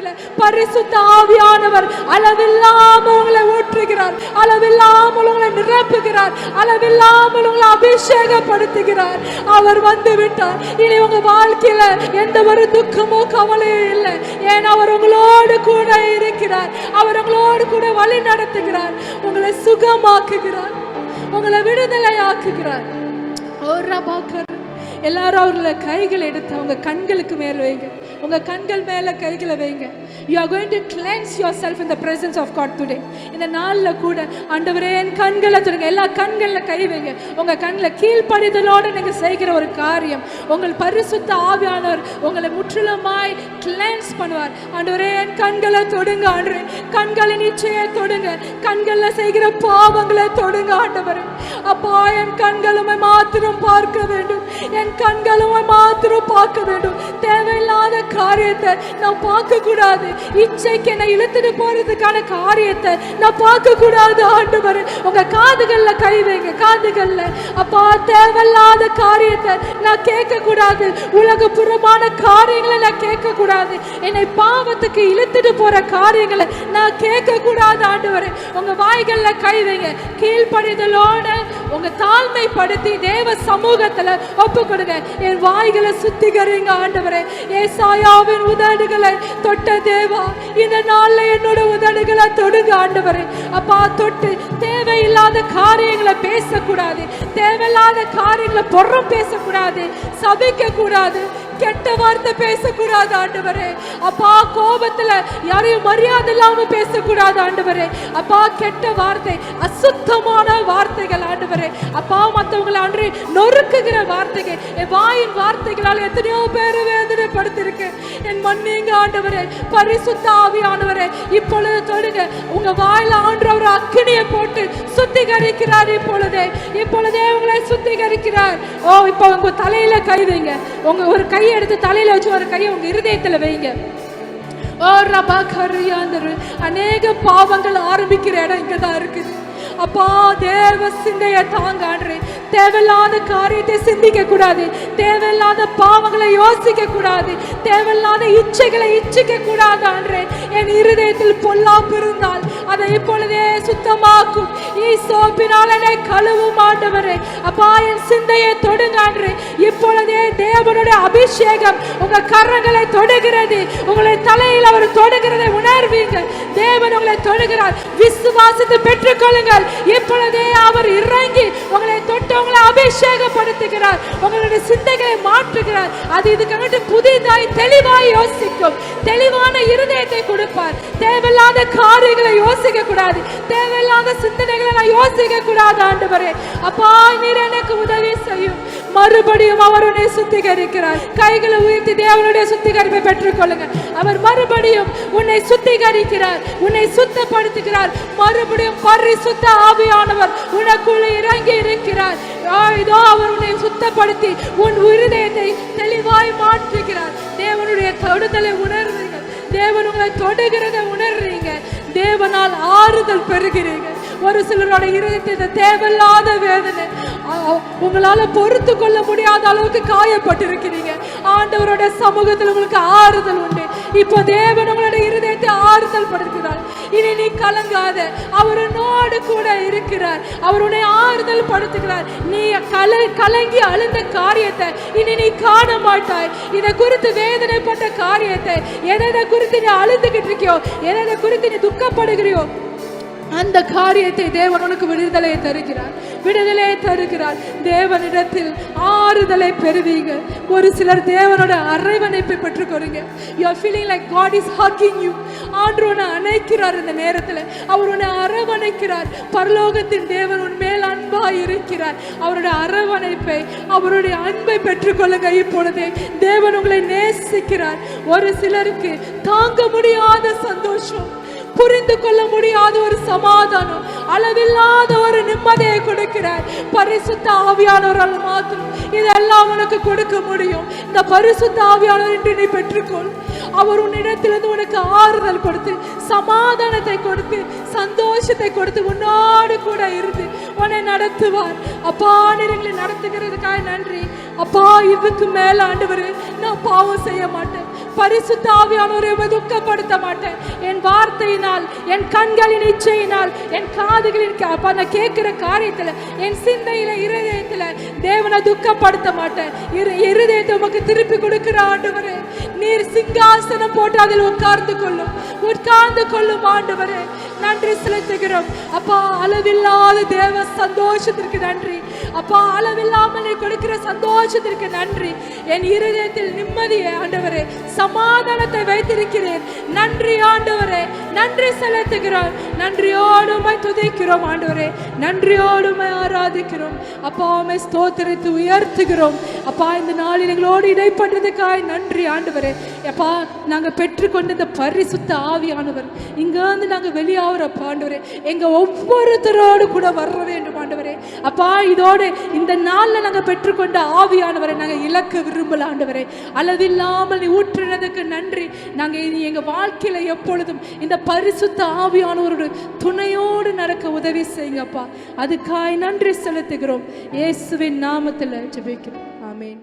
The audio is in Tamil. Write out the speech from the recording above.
நடுவில் பரிசுத்த ஆவியானவர் அளவில்லாமல் உங்களை ஊற்றுகிறார், அளவில்லாமல் உங்களை நிரப்புகிறார், அளவில்லாமல் உங்களை அபிஷேகப்படுத்துகிறார். அவர் வந்து விட்டார். இனி உங்க வாழ்க்கையில எந்த ஒரு துக்கமோ கவலையும் இல்லை. ஏன் அவர் உங்களோடு கூட இருக்கிறார். அவர் உங்களோடு கூட வழி நடத்துகிறார், உங்களை சுகமாக்குகிறார், உங்களை விடுதலை ஆக்குகிறார். எல்லாரும் அவர்களை கைகள் எடுத்து அவங்க கண்களுக்கு மேல வைங்க. உங்க கண்கள் மேல கைகளை வைங்க. You are going to cleanse yourself in the presence of God today. இந்த நாள்ல கூட ஆண்டவரே என் கண்களை தொடுங்க. எல்லா கண்கள்ல கை வைங்க. உங்க கண்ணில் கீழ்ப்படிதலோடு நீங்க செய்கிற ஒரு காரியம் உங்கள் பரிசுத்த ஆவியானவர் உங்களை முற்றிலுமாய் கிளென்ஸ் பண்ணுவார். ஆண்டவரே என் கண்களை தொடுங்க. ஆண்டவரே கண்களின் இச்சையை தொடுங்க. கண்கள்ல செய்கிற பாவங்களை தொடுங்க. ஆண்டவரே அப்பா என் கண்களுமை மாத்திரம் பார்க்க வேண்டும். என் கண்களுமை மாத்திரம் பார்க்க வேண்டும். தேவையில்லாத காரியத்தை நான் பார்க்க கூடாது. இச்சைக்கு என்னை இழுத்துட்டு போறதுக்கான காரியத்தை நான் பார்க்க கூடாது. ஆண்டவரே உங்க காதுகள்ல கை வைங்க. காதுகள்ல அப்பா தேவையில்லாத காரியத்தை நான் கேட்க கூடாது. உலகபுறமான காரியங்களை நான் கேட்க கூடாது. என்னை பாவத்துக்கு இழுத்துட்டு போற காரியங்களை நான் கேட்க கூடாது. ஆண்டவரே உங்க வாய்கள்ல கை வைங்க. கீழ்ப்படிதலோட உங்க தாழ்மைப்படுத்தி தேவ சமூகத்துல ஒப்பு கொடுங்க. என் வாய்களை சுத்திகரிங்க. ஆண்டவரே ஏசாயாவின் உதடுகளை தொட்ட தேவா இந்த நாள்ல என்னோட உதடுகளை தொடுங்க. ஆண்டவரே அப்பா தொட்டு தேவையில்லாத காரியங்களை பேசக்கூடாது. தேவையில்லாத காரியங்களை புறம் பேசக்கூடாது. சபிக்க கூடாது. கெட்ட வார்த்தை பேசக்கூடாது. ஆண்டவரே அப்பா கோபத்துல யாரையும் மரியாதை இல்லாம பேசக்கூடாது. ஆண்டவரே அப்பா கெட்ட வார்த்தை அசுத்தமான வார்த்தைகள் ஆண்டவரே அப்பா மற்றவங்களை அன்று நொறுக்குகிற வார்த்தைகள் என் வாயின் வார்த்தைகளால் எத்தனையோ பேர் வேதனைப்படுத்திருக்கு. என் மன்னிங்க ஆண்டவரே. பரிசுத்த ஆவியானவரே இப்பொழுது தொடுங்க. உங்க வாயில ஆண்டவர் அக்கினியை போட்டு சுத்திகரிக்கிறார். இப்பொழுதே உங்களை சுத்திகரிக்கிறார். ஓ இப்போ உங்க தலையில கை வைங்க. உங்க ஒரு கையை எடுத்து தலையில வச்சு ஒரு கையை உங்க இருதயத்துல வைங்க. ஓ ரபா கரியாந்தரு அநேக பாவங்கள் ஆரம்பிக்கிற இடம் இங்கதான் இருக்குது. அப்பா தேவ சிந்தையை தாங்க. ஆண்டவரே தேவையில்லாத காரியத்தை சிந்திக்க கூடாது. தேவையில்லாத பாவங்களை யோசிக்க கூடாது. தேவையில்லாத இச்சைகளை இச்சிக்க கூடாது. ஆண்டவரே என் இருதயத்தில் பொல்லாப்பு இருந்தால் அதை இப்பொழுதே சுத்தமாக்கும். ஈசோப்பினால் என்னை கழுவும். ஆண்டவரே அப்பா என் சிந்தையை தொடுங்க. ஆண்டவரே இப்பொழுதே தேவனுடைய அபிஷேகம் உங்க கரங்களை தொடுகிறது. உங்களை தலையில் அவர் தொடுகிறதை உணர்வீங்க. தேவன் உங்களை தொடுகிறார். விசுவாசத்தை பெற்றுக்கொள்ளுங்கள். இப்பொழுதே அவர் இறங்கி உங்களை தொட்டு உங்களை அபிஷேகப்படுத்துகிறார். உங்களுடைய சிந்தைகளை மாற்றுகிறார். அது இதுக்கு புதிதாய் தெளிவாய் யோசிக்கும். தெளிவான இருதயத்தை கொடுப்பார். தேவையில்லாத காரியங்களை யோசிக்க கூடாது. தேவையில்லாத சிந்தனைகளை நான் யோசிக்க கூடாது. ஆண்டவரே அப்பா நீர் எனக்கு உதவி செய்யும். மறுபடியும் அவர் உன்னை சுத்திகரிக்கிறார். கைகளை உயர்த்தி தேவனுடைய சுத்திகரிப்பை பெற்றுக்கொள்ளுங்க. அவர் மறுபடியும் உன்னை சுத்திகரிக்கிறார். உன்னை சுத்தப்படுத்துகிறார். மறுபடியும் பரிசுத்த ஆவியானவர் உனக்குள்ள இறங்கி இருக்கிறார். இதோ அவர் உன்னை சுத்தப்படுத்தி உன் இருதயத்தை தெளிவாய் மாற்றுகிறார். தேவனுடைய தொடுதலை உணர்றீங்க. தேவன் உங்களை தொடுகிறதை உணர்றீங்க. தேவனால் ஆறுதல் பெறுகிறீங்க. ஒரு சிலரோட இருதயத்தை தேவையில்லாத வேதனை உங்களால பொறுத்து கொள்ள முடியாத அளவுக்கு காயப்பட்டிருக்கிறீங்க. ஆண்டவரோட சமூகத்தில் உங்களுக்கு ஆறுதல் உண்டு. இப்போ தேவன் உங்களுடைய இருதயத்தை ஆறுதல் படுத்துகிறார். இனி நீ கலங்காத. அவர் உன்னோடு கூட இருக்கிறார். அவர் உன்னை ஆறுதல் படுத்துகிறார். நீ கலங்கி அழுந்த காரியத்தை இனி நீ காண மாட்டாய். இதை குறித்து வேதனைப்பட்ட காரியத்தை எதை குறித்து நீ அழுதுகிட்டு இருக்கியோ, எதை குறித்து நீ துக்கப்படுகிறியோ அந்த காரியத்தை தேவன் உனக்கு விடுதலை தருகிறார். விடுதலை தருகிறார். தேவனிடத்தில் ஆறுதலை பெறுவீங்க. ஒரு சிலர் தேவனோட அரவணைப்பை பெற்றுக்கொள்ளுங்க. You are feeling like God is hugging you. ஆண்டவர் உன்னை அணைக்கிறார். இந்த நேரத்தில் அவர் உன்னை அரவணைக்கிறார். பரலோகத்தின் தேவன் உன் மேல் அன்பாய் இருக்கிறார். அவருடைய அரவணைப்பை அவருடைய அன்பை பெற்றுக்கொள்ளுங்க. இப்பொழுதே தேவன் உங்களை நேசிக்கிறார். ஒரு சிலருக்கு தாங்க முடியாத சந்தோஷம், புரிந்து கொள்ள முடியாத ஒரு சமாதானம், அளவில்லாத ஒரு நிம்மதியை கொடுக்கிறார். பரிசுத்த ஆவியானவரால் மாத்திரம் இதெல்லாம் உனக்கு கொடுக்க முடியும். இந்த பரிசுத்த ஆவியானவர் என்று நீ பெற்றுக்கொள். அவர் உன்னிடத்திலிருந்து உனக்கு ஆறுதல் கொடுத்து, சமாதானத்தை கொடுத்து, சந்தோஷத்தை கொடுத்து, உன்னோடு கூட இருந்து உன்னை நடத்துவார். அப்பா நீங்களை நடத்துகிறதுக்காக நன்றி. அப்பா இதுக்கு மேல ஆண்டவரே நான் பாவம் செய்ய மாட்டேன், பரிசுத்த ஆவியானவரை துக்கப்படுத்த மாட்டேன். என் வார்த்தையினால், என் கண்களின் இச்சையினால், என் காதுகளின் நான் கேட்கிற காரியத்துல, என் சிந்தையில, இருதயத்துல தேவனை துக்கப்படுத்த மாட்டேன். இருதயத்தை உமக்கு திருப்பி கொடுக்கிற ஆண்டவரே, நீர் சிங்காசனம் போட்டு அதில் உட்கார்ந்து கொள்ளும் ஆண்டவரே. நன்றி செலுத்துகிறோம் அப்பா. அளவில்லாத தேவ சந்தோஷத்திற்கு நன்றி அப்பா. அளவில்லாமல் நீ கொடுக்கிற சந்தோஷத்திற்கு நன்றி. என் இருதயத்தில் நிம்மதியை ஆண்டவரே, சமாதானத்தை வைத்திருக்கிறேன். நன்றி ஆண்டவரே, நன்றி செலுத்துகிறோம். நன்றியோடு உம்மை துதிக்கிறோம் ஆண்டவரே, நன்றியோடு உம்மை ஆராதிக்கிறோம் அப்பா. உம்மை ஸ்தோத்திரித்து உயர்த்துகிறோம் அப்பா. இந்த நாளில் எங்களோடு இடைப்பட்டதுக்காய் நன்றி ஆண்டவரே. அப்பா, நாங்கள் பெற்றுக்கொண்ட இந்த பரிசுத்த ஆவியானவர் இங்கிருந்து நாங்கள் வெளியாகிறப்ப ஆண்டவரே, எங்க ஒவ்வொருத்தரோடு கூட வர வேண்டும் ஆண்டவரே. அப்பா, இதோடு இந்த நாளில் நாங்கள் பெற்றுக்கொண்ட ஆவியானவரை நாங்கள் இழக்க விரும்பல ஆண்டவரே. அளவில்லாமல் நீ ஊற்றினதுக்கு நன்றி. நாங்கள் இனி எங்கள் வாழ்க்கையில் எப்பொழுதும் இந்த பரிசுத்த ஆவியானவரோட துணையோடு நடக்க உதவி செய்யுங்கப்பா. அதுக்காய் நன்றி செலுத்துகிறோம். இயேசுவின் நாமத்தில் ஜெபிக்கிறோம். ஆமென்.